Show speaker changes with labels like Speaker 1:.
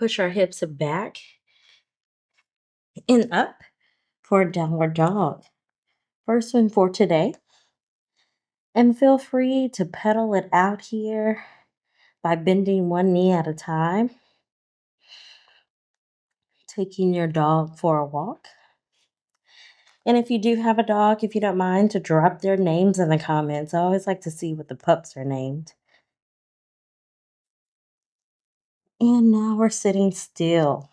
Speaker 1: Push our hips back and up for a downward dog. First one for today. And feel free to pedal it out here by bending one knee at a time, taking your dog for a walk. And if you do have a dog, if you don't mind, to drop their names in the comments. I always like to see what the pups are named. And now we're sitting still.